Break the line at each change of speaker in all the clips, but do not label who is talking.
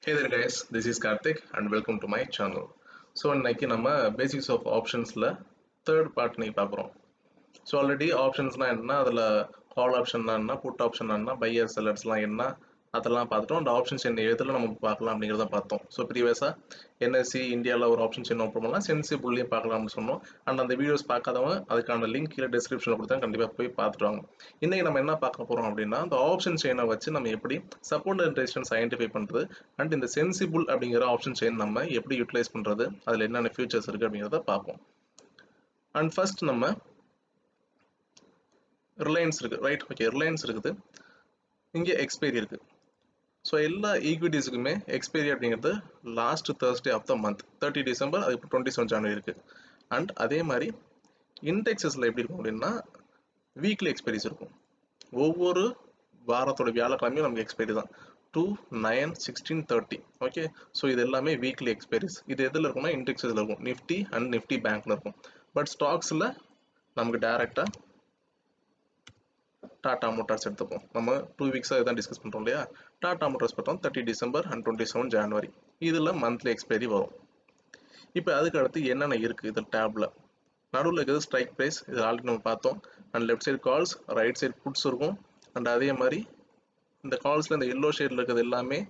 Hey there guys, this is Karthik and welcome to my channel. So இன்னைக்கு நம்ம basics of optionsல third part நீ பார்க்குறோம். So already optionsனா என்ன, அதில் call optionனா என்ன, put optionனா என்ன, buyer sellersலாம் என்ன அதெல்லாம் பார்த்துட்டோம். அந்த ஆப்ஷன் செயின் எதில் நம்ம பார்க்கலாம் அப்படிங்கிறத பார்த்தோம். ஸோ ப்ரீவியஸாக என்எஸ்சி இந்தியாவில் ஒரு ஆப்ஷன் செயின் ஓப்பன் பண்ணலாம், சென்சிபுல்லையும் பார்க்கலாம்னு சொன்னோம். அண்ட் அந்த வீடியோஸ் பார்க்காதவங்க அதுக்கான லிங்க் கீழே டிஸ்கிரிப்ஷனில் கொடுத்தா கண்டிப்பாக போய் பார்த்துட்டு வாங்க. இன்றைக்கி நம்ம என்ன பார்க்க போகிறோம் அப்படின்னா, அந்த ஆப்ஷன் செயினை வச்சு நம்ம எப்படி சப்போர்ட் அண்ட் ரெசிஸ்டன்ஸ் ஐடென்டிஃபை பண்ணுறது அண்ட் இந்த சென்சிபுல் அப்படிங்கிற ஆப்ஷன் செயின் நம்ம எப்படி யூட்டிலைஸ் பண்ணுறது, அதில் என்னென்ன ஃபியூச்சர்ஸ் இருக்குது அப்படிங்கிறத பார்ப்போம். அண்ட் ஃபர்ஸ்ட் நம்ம ரிலையன்ஸ் இருக்குது, ரைட்? ஓகே, ரிலையன்ஸ் இருக்குது, இங்கே எக்ஸ்பைரி இருக்குது. ஸோ எல்லா ஈக்விட்டிஸுக்குமே எக்ஸ்பைரி அப்படிங்கிறது last Thursday of the month 30 December, அதுக்கு 27 ஜனவரி இருக்குது. அண்ட் அதே மாதிரி இண்டெக்ஸஸில் எப்படி இருக்கும் அப்படின்னா வீக்லி எக்ஸ்பைரிஸ் இருக்கும். ஒவ்வொரு வாரத்தோட வியாழக்கிழமையும் நமக்கு எக்ஸ்பைரி தான் 2, 9, 16, 30. ஓகே, ஸோ இது எல்லாமே வீக்லி எக்ஸ்பைரிஸ். இது எதில் இருக்கும்னா இண்டெக்ஸஸில் இருக்கும், நிஃப்டி அண்ட் நிஃப்டி பேங்க்கில் இருக்கும். பட் ஸ்டாக்ஸில் நமக்கு டைரெக்டாக டாடா மோட்டார்ஸ் எடுத்துப்போம். நம்ம 2 வீக்ஸாக இதான் டிஸ்கஸ் பண்ணுறோம் இல்லையா. டாடா மோட்டார்ஸ் பார்த்தோம் 30 டிசம்பர் அண்ட் 27 ஜனவரி. இதில் மந்த்லி எக்ஸ்பைரி வரும். இப்போ அதுக்கு அடுத்து என்னென்ன இருக்குது இதில் டேப்பில்? நடுவில் இருக்கிறது ஸ்ட்ரைக் ப்ரைஸ், இது ஆல்ரெடி நம்ம பார்த்தோம். And left side calls, right side puts இருக்கும். அண்ட் அதே மாதிரி இந்த கால்ஸில் இந்த எல்லோ ஷேடில் இருக்கிறது எல்லாமே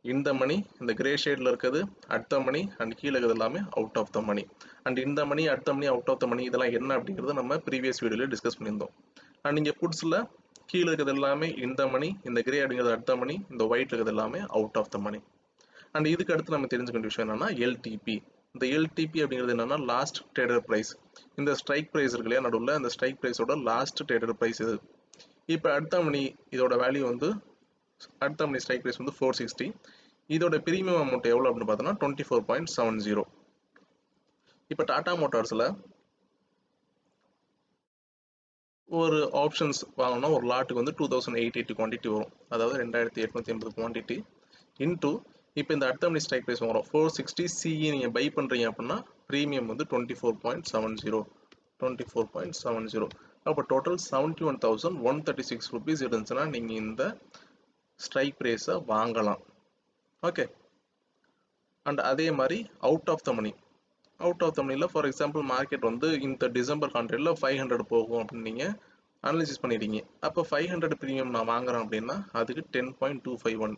இந்த மணி, இந்த கிரே ஷேடில் இருக்கிறது அட் த மணி, அண்ட் கீழே இருக்கிறது எல்லாமே out of the money. And இந்த money, at the money, out of the money இதெல்லாம் என்ன அப்படிங்கிறது நம்ம ப்ரீவியஸ் வீடியோவில் டிஸ்கஸ் பண்ணியிருந்தோம். அண்ட் இங்கே புட்ஸில் கீழே இருக்கிறது எல்லாமே இந்த மணி, இந்த கிரே அப்படிங்கிறது அட் த மணி, இந்த ஒயிட் இருக்கிறது எல்லாமே out of the money. And இதுக்கு அடுத்து நம்ம தெரிஞ்சுக்க வேண்டிய விஷயம் என்னன்னா எல்டிபி. இந்த எல்டிபி அப்படிங்கிறது என்னன்னா லாஸ்ட் ட்ரேடர் ப்ரைஸ். இந்த ஸ்ட்ரைக் ப்ரைஸ் இருக்கு இல்லையா நடுவில், அந்த ஸ்ட்ரைக் ப்ரைஸோட லாஸ்ட் ட்ரேடர் ப்ரைஸ் இது. இப்போ அடுத்த மணி இதோட வேல்யூ வந்து அடுத்த மணி ஸ்ட்ரைக் ப்ரைஸ் வந்து 460. இதோட பிரீமியம் அமௌண்ட் எவ்வளோ அப்படின்னு பார்த்தோன்னா 24.70. இப்போ டாடா மோட்டார்ஸில் ஒரு ஆப்ஷன்ஸ் வாங்கினா ஒரு லாட்டுக்கு வந்து 2880 குவான்டிட்டி வரும், அதாவது 2880 குவான்டிட்டி இன்டூ இப்போ இந்த அடுத்த மணி ஸ்ட்ரைக் ப்ரைஸ் வரும் 460 சிஇ நீங்கள் பை பண்ணுறீங்க அப்படின்னா ப்ரீமியம் வந்து 24.70. அப்போ டோட்டல் 71,136 ருபீஸ் இருந்துச்சுன்னா நீங்கள் இந்த ஸ்ட்ரைக் ப்ரைஸை வாங்கலாம். ஓகே, அண்ட் அதே மாதிரி out of the money, out of the மணியில் ஃபார் எக்ஸாம்பிள் மார்க்கெட் வந்து இந்த டிசம்பர் கான்ட்ராக்டில் 500 போகும் அப்படின்னு நீங்கள் அனலைசிஸ் பண்ணிடுறீங்க. அப்போ 500 ப்ரீமியம் நான் வாங்குறேன் அப்படின்னா அதுக்கு 10.251,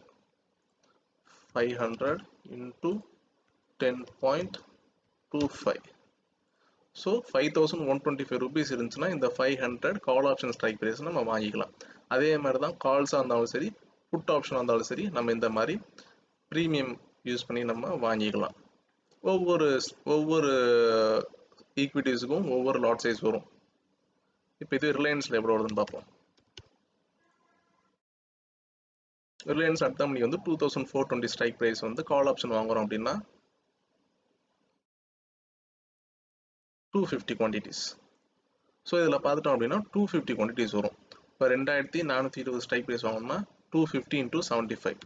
500 into 10.25. ஸோ 5,125 ருபீஸ் இருந்துச்சுன்னா இந்த 500 கால் ஆப்ஷன் ஸ்ட்ரைக் ப்ரைஸ் நம்ம வாங்கிக்கலாம். அதே மாதிரி தான் கால்ஸாக இருந்தாலும் சரி, புட் ஆப்ஷனாக இருந்தாலும் சரி, நம்ம இந்த மாதிரி ப்ரீமியம் யூஸ் பண்ணி நம்ம வாங்கிக்கலாம். ஒவ்வொரு ஈக்விட்டிஸுக்கும் ஒவ்வொரு லாட் சைஸ் வரும். இப்போ இது ரிலையன்ஸில் எவ்வளோ வருதுன்னு பார்ப்போம். ரிலையன்ஸ் அடுத்த மணி வந்து 2420 ஸ்ட்ரைக் ப்ரைஸ் வந்து கால் ஆப்ஷன் வாங்குறோம் அப்படின்னா 250 குவான்டிட்டிஸ். ஸோ இதில் பார்த்துட்டோம் அப்படின்னா 250 குவான்டிட்டிஸ் வரும். இப்போ 2420 ஸ்ட்ரைக் ப்ரைஸ் வாங்கணும்னா 250 into 75.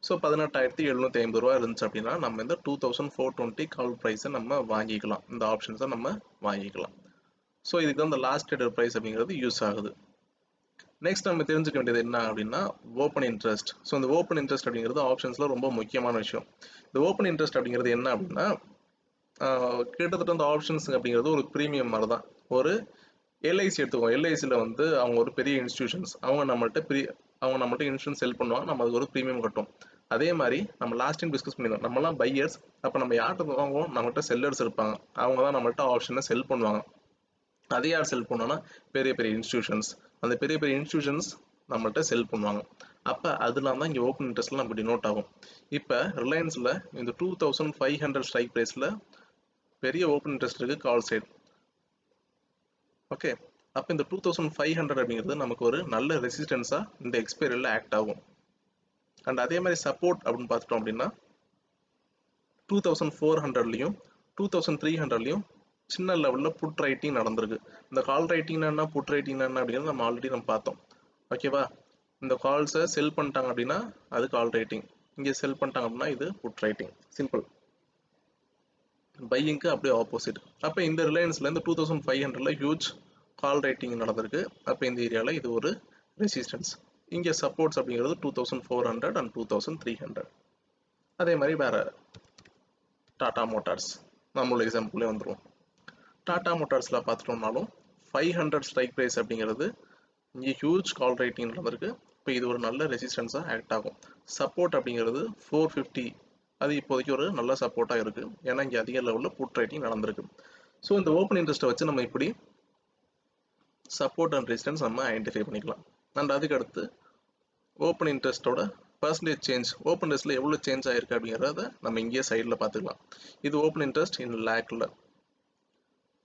ஸோ 18,750 ரூபா இருந்துச்சு அப்படின்னா நம்ம இந்த 2420 கால் ப்ரைஸை நம்ம வாங்கிக்கலாம், இந்த ஆப்ஷன்ஸை நம்ம வாங்கிக்கலாம். ஸோ இதுக்கு தான் இந்த லாஸ்ட் ட்ரேடர் ப்ரைஸ் அப்படிங்கிறது யூஸ் ஆகுது. நெக்ஸ்ட் நம்ம தெரிஞ்சுக்க வேண்டியது என்ன அப்படின்னா ஓப்பன் இன்ட்ரெஸ்ட். ஸோ இந்த ஓப்பன் இன்ட்ரெஸ்ட் அப்படிங்கிறது ஆப்ஷன்ஸில் ரொம்ப முக்கியமான விஷயம். இந்த ஓப்பன் இன்ட்ரெஸ்ட் அப்படிங்கிறது என்ன அப்படின்னா கிட்டத்தட்ட இந்த ஆப்ஷன்ஸ் அப்படிங்கிறது ஒரு ப்ரீமியம் மாதிரி தான். ஒரு எல்ஐசி எடுத்துக்கோம், எல்ஐசியில் வந்து அவங்க ஒரு பெரிய இன்ஸ்டிடியூஷன்ஸ், அவங்க நம்மள்ட்ட இன்சூரன்ஸ் செல் பண்ணுவாங்க, நம்ம அதுக்கு ஒரு ப்ரீமியம் கட்டும். அதே மாதிரி நம்ம லாஸ்ட் டைம் டிஸ்கஸ் பண்ணிடுவோம், நம்மலாம் பையர்ஸ், அப்போ நம்ம யார்கிட்ட வாங்குவோம், நம்மகிட்ட செல்லர்ஸ் இருப்பாங்க, அவங்க தான் நம்மள்ட்ட ஆப்ஷனை செல் பண்ணுவாங்க. அதே யார் செல் பண்ணோன்னா பெரிய பெரிய இன்ஸ்டிடியூஷன்ஸ், அந்த பெரிய பெரிய இன்ஸ்டிடியூஷன்ஸ் நம்மள்ட்ட செல் பண்ணுவாங்க. அப்போ அதெல்லாம் தான் இங்கே ஓப்பன் இன்ட்ரெஸ்ட்டில் நம்ம டினோட் ஆகும். இப்போ ரிலையன்ஸில் இந்த 2500 ஸ்ட்ரைக் ப்ரைஸில் பெரிய ஓப்பன் இன்ட்ரெஸ்ட் இருக்குது கால் சைடு. ஓகே, அப்போ இந்த 2500 அப்படிங்கிறது நமக்கு ஒரு நல்ல ரெசிஸ்டன்ஸாக இந்த எக்ஸ்பைரியில் ஆக்ட் ஆகும். அண்ட் அதே மாதிரி சப்போர்ட் அப்படின்னு பார்த்துட்டோம் அப்படின்னா 2400லையும் 2300லையும் சின்ன லெவலில் புட் ரைட்டிங் நடந்திருக்கு. இந்த கால் ரைட்டிங்னா என்ன, புட் ரைட்டிங்னா என்ன அப்படிங்கிறது நம்ம ஆல்ரெடி பார்த்தோம். ஓகேவா, இந்த கால்ஸை செல் பண்ணிட்டாங்க அப்படின்னா அது கால் ரைட்டிங், இங்கே செல் பண்ணிட்டாங்க அப்படின்னா இது புட் ரைட்டிங். சிம்பிள். பையிங்க்கு அப்படியே ஆப்போசிட். அப்போ இந்த ரிலையன்ஸ்லேருந்து 2500ல ஹியூஜ் கால் ரேட்டிங் நடந்திருக்கு. அப்போ இந்த ஏரியாவில் இது ஒரு ரெசிஸ்டன்ஸ். இங்கே சப்போர்ட்ஸ் அப்படிங்கிறது 2400 அண்ட் 2300. அதே மாதிரி வேற டாடா மோட்டார்ஸ் நம்மளோட எக்ஸாம்பிளே வந்துடும். டாடா மோட்டார்ஸில் பார்த்துட்டோம்னாலும் 500 ஸ்ட்ரைக் ப்ரைஸ் அப்படிங்கிறது இங்கே ஹியூஜ் கால் ரேட்டிங் நடந்திருக்கு. இப்போ இது ஒரு நல்ல ரெசிஸ்டன்ஸாக ஆக்ட் ஆகும். சப்போர்ட் அப்படிங்கிறது 450, அது இப்போதைக்கு ஒரு நல்ல சப்போர்ட்டாக இருக்குது. ஏன்னா இங்கே அதிக லெவலில் புட் ரேட்டிங் நடந்திருக்கு. ஸோ இந்த ஓப்பன் இன்ட்ரெஸ்ட்டை வச்சு நம்ம இப்படி சப்போர்ட் அண்ட் ரெசிஸ்டன்ஸ் நம்ம ஐடென்டிஃபை பண்ணிக்கலாம். அண்ட் அதுக்கு அடுத்து ஓப்பன் இன்ட்ரெஸ்ட்டோட பர்சன்டேஜ் சேஞ்ச், ஓப்பன் இன்ட்ரெஸ்ட்டில் எவ்வளோ சேஞ்ச் ஆகிருக்கு அப்படிங்கிறத நம்ம இங்கேயே சைடில் பார்த்துக்கலாம். இது ஓப்பன் இன்ட்ரெஸ்ட் இன் லேக்கில்.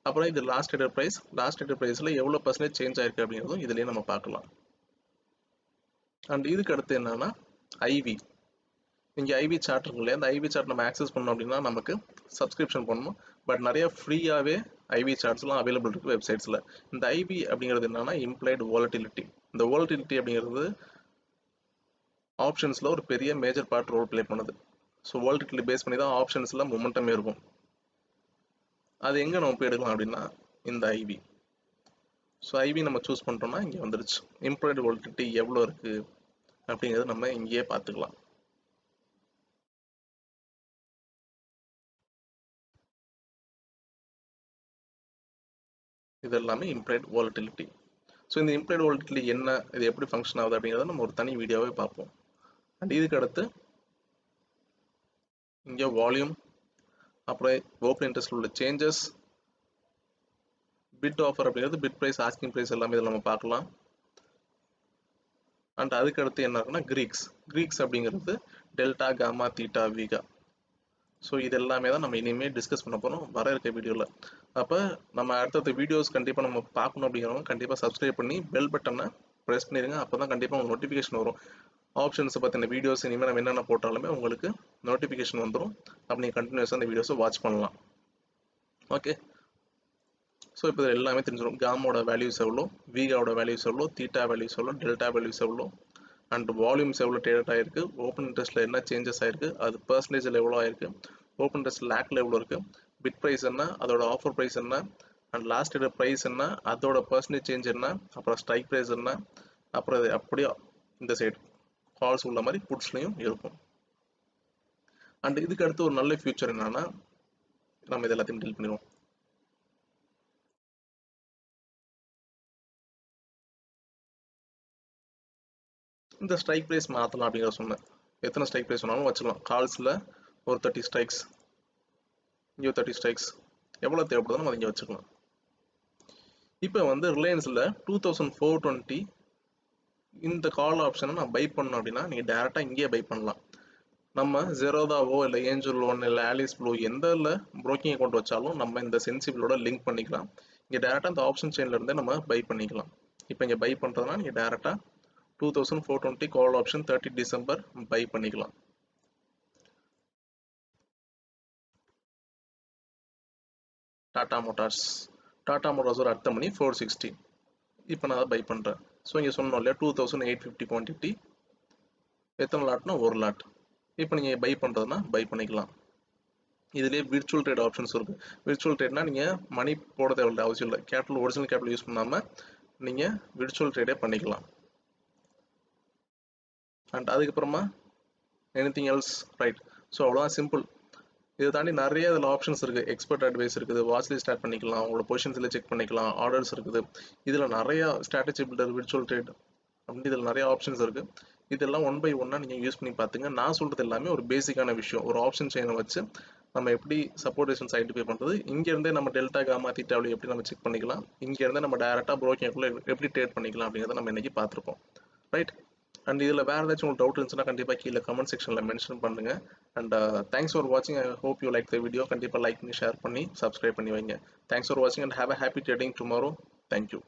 அப்புறம் இது லாஸ்ட் டேட் ப்ரைஸில் எவ்வளோ பர்சன்டேஜ் சேஞ்ச் ஆயிருக்கு அப்படிங்கிறதும் இதுலேயே நம்ம பார்க்கலாம். அண்ட் இதுக்கு அடுத்து என்னன்னா ஐவி. இங்கே ஐவி சார்ட் இருக்கு இல்லையா, அந்த ஐவி சார்ட் நம்ம ஆக்சஸ் பண்ணோம் அப்படின்னா நமக்கு சப்ஸ்கிரிப்ஷன் பண்ணணும். பட் நிறைய ஃப்ரீயாகவே ஐவி சார்ட்ஸ்லாம் அவைலபிள் இருக்குது வெப்சைட்ஸில். இந்த ஐவி அப்படிங்கிறது என்னன்னா இம்ப்ளைடு வாலட்டிலிட்டி. இந்த வாலட்டிலிட்டி அப்படிங்கிறது ஆப்ஷன்ஸில் ஒரு பெரிய மேஜர் பார்ட் ரோல் ப்ளே பண்ணுது. ஸோ வாலட்டிலிட்டி பேஸ் பண்ணி தான் ஆப்ஷன்ஸில் மொமெண்டமே இருக்கும். அது எங்கே நம்ம போய் எடுக்கலாம் அப்படின்னா இந்த ஐவி. ஸோ ஐவி நம்ம சூஸ் பண்ணுறோம்னா இங்கே வந்துருச்சு. இம்ப்ளைடு வாலட்டிலிட்டி எவ்வளோ இருக்குது அப்படிங்கிறது நம்ம இங்கேயே பார்த்துக்கலாம். இது எல்லாமே இம்ப்ளைடு வாலட்டிலிட்டி. ஸோ இந்த இம்ப்ளைடு வாலட்டிலிட்டி என்ன, இது எப்படி ஃபங்க்ஷன் ஆகுது அப்படிங்கிறத நம்ம ஒரு தனி வீடியோவே பார்ப்போம். அண்ட் இதுக்கு அடுத்து இங்கே வால்யூம், அப்புறம் ஓப்பன் இன்ட்ரெஸ்ட் உள்ள சேஞ்சஸ், பிட் ஆஃபர் அப்படிங்கிறது பிட் ப்ரைஸ், ஆஸ்கிங் ப்ரைஸ் எல்லாமே இதில் நம்ம பார்க்கலாம். அண்ட் அதுக்கு அடுத்து என்ன இருக்குன்னா கிரீக்ஸ் அப்படிங்கிறது delta, gamma, theta, vega. So இது எல்லாமே தான் நம்ம இனிமேல் டிஸ்கஸ் பண்ண போகிறோம் வர இருக்க வீடியோவில். அப்போ நம்ம அடுத்தடுத்த வீடியோஸ் கண்டிப்பாக நம்ம பார்க்கணும் அப்படிங்கிறவங்க கண்டிப்பாக சப்ஸ்கிரைப் பண்ணி பெல் பட்டனை ப்ரெஸ் பண்ணிடுங்க. அப்போ தான் கண்டிப்பாக உங்களுக்கு நோட்டிஃபிகேஷன் வரும். ஆப்ஷன்ஸை பற்றின வீடியோஸ் இனிமேல் நம்ம என்னென்ன போட்டாலுமே உங்களுக்கு நோட்டிஃபிகேஷன் வந்துடும். அப்போ நீங்கள் கண்டினியூஸாக அந்த வீடியோஸை வாட்ச் பண்ணலாம். ஓகே, ஸோ இப்போ இது எல்லாமே தெரிஞ்சிடும். காமோட வேல்யூஸ் எவ்வளோ, வீகாவோட வேல்யூஸ் எவ்வளோ, தீட்டா வேல்யூஸ் எவ்வளோ, டெல்டா வேல்யூஸ் எவ்வளோ, அண்ட் வால்யூம்ஸ் எவ்வளோ ட்ரேட் ஆகிருக்கு, ஓப்பன் இன்ட்ரெஸ்ட்டில் என்ன சேஞ்சஸ் ஆகிருக்கு, அது பர்சன்டேஜில் எவ்வளோ ஆயிருக்கு, ஓப்பன் இன்ட்ரெஸ்ட் லேக்கில் எவ்வளோ இருக்குது, பிட் ப்ரைஸ் என்ன, அதோட ஆஃபர் ப்ரைஸ் என்ன, அண்ட் லாஸ்ட் டேட் ப்ரைஸ் என்ன, அதோட பர்சன்டேஜ் சேஞ்ச் என்ன, அப்புறம் ஸ்ட்ரைக் ப்ரைஸ் என்ன, அப்புறம் அது அப்படியே இந்த சைடு கால்ஸ் உள்ள மாதிரி புட்ஸ்லையும் இருக்கும். அண்ட் இதுக்கு அடுத்து ஒரு நல்ல ஃபியூச்சர் என்னன்னா நம்ம இது எல்லாத்தையும் டீல் பண்ணிடுவோம். இந்த ஸ்ட்ரைக் ப்ரைஸ் மாற்றலாம் அப்படிங்கிற சொன்னேன். எத்தனை ஸ்ட்ரைக் ப்ரைஸ் வேணாலும் வச்சுக்கலாம். கால்ஸில் ஒரு 30 ஸ்ட்ரைக்ஸ், இங்கே 30 ஸ்ட்ரைக்ஸ், எவ்வளோ தேவைப்படுதோ நம்ம இங்கே வச்சுக்கலாம். இப்போ வந்து ரிலையன்ஸில் 2420 இந்த கால் ஆப்ஷனை நான் பை பண்ணணும் அப்படின்னா நீங்கள் டேரெக்டாக இங்கேயே பை பண்ணலாம். நம்ம ஜெரோதாவோ இல்லை ஏஞ்சல் ஒன் இல்லை ஆலிஸ் ப்ளூ எந்த ப்ரோக்கிங் அக்கௌண்ட் வச்சாலும் நம்ம இந்த சென்சிபிளோட லிங்க் பண்ணிக்கலாம். இங்கே டேரெக்டாக அந்த ஆப்ஷன் செயினில் இருந்தே நம்ம பை பண்ணிக்கலாம். இப்போ இங்கே பை பண்ணுறதுனா நீங்கள் டேரெக்டாக 2420 கால் ஆப்ஷன் 30 டிசம்பர் பை பண்ணிக்கலாம். டாடா மோட்டார்ஸோட அர்த்தம் பண்ணி 460. இப்போ நான் அதை பை பண்ணுறேன். ஸோ இங்கே சொன்னோம் இல்லையா 2850 குவான்டிட்டி, எத்தனை லாட்னா ஒரு லாட். இப்போ நீங்கள் பை பண்ணுறதுனா பை பண்ணிக்கலாம். இதுலேயே விர்ச்சுவல் ட்ரேட் ஆப்ஷன்ஸ் இருக்குது. விர்ச்சுவல் ட்ரேட்னா நீங்கள் மணி போட தேவையில்லை, அவசியம் இல்லை. கேபிட்டல், ஒரிஜினல் கேபிட்டல் யூஸ் பண்ணாமல் நீங்கள் விர்ச்சுவல் ட்ரேடே பண்ணிக்கலாம். அண்ட் அதுக்கப்புறமா எனிதிங் எல்ஸ், ரைட். ஸோ அவ்வளோதான், சிம்பிள். இதை தாண்டி நிறைய இதில் ஆப்ஷன்ஸ் இருக்குது. எக்ஸ்பர்ட் அட்வைஸ் இருக்குது, வாட்ச் லிஸ்ட் ஸ்டார்ட் பண்ணிக்கலாம், உங்களோட பொசிஷன்ஸில் செக் பண்ணிக்கலாம், ஆர்டர்ஸ் இருக்குது. இதில் நிறையா ஸ்ட்ராட்டஜி பில்டர், விர்ச்சுவல் ட்ரேட் அப்படி இதில் நிறைய ஆப்ஷன்ஸ் இருக்குது. இதெல்லாம் ஒன் பை ஒன்னாக நீங்கள் யூஸ் பண்ணி பார்த்துங்க. நான் சொல்கிறது எல்லாமே ஒரு பேசிக்கான விஷயம். ஒரு ஆப்ஷன் செயினை வச்சு நம்ம எப்படி சப்போர்ட் ரெசிஸ்டன்ஸ் ஐடென்டிஃபை பண்ணுறது, இங்கேருந்தே நம்ம டெல்டா, காமா, தீட்டா எப்படி நம்ம செக் பண்ணிக்கலாம், இங்கேருந்தே நம்ம டேரெக்டாக ப்ரோக்கிங்குள்ளே எப்படி ட்ரேட் பண்ணிக்கலாம் அப்படிங்கிறத நம்ம இன்றைக்கி பார்த்துருப்போம். ரைட். அண்ட் இதில் வேறு ஏதாச்சும் உங்களுக்கு டவுட் இருந்துச்சுன்னா கண்டிப்பாக கீழே கமெண்ட் செக்ஷனில் மென்ஷன் பண்ணுங்கள். அண்ட் தேங்க்ஸ் ஃபார் வாட்சிங். I hope you like the video. கண்டிப்பாக லைக் பண்ணி, ஷேர் பண்ணி, சப்ஸ்கிரைப் பண்ணி வைங்க. தேங்க்ஸ் ஃபார் வாட்சிங் and have a happy trading tomorrow. Thank you.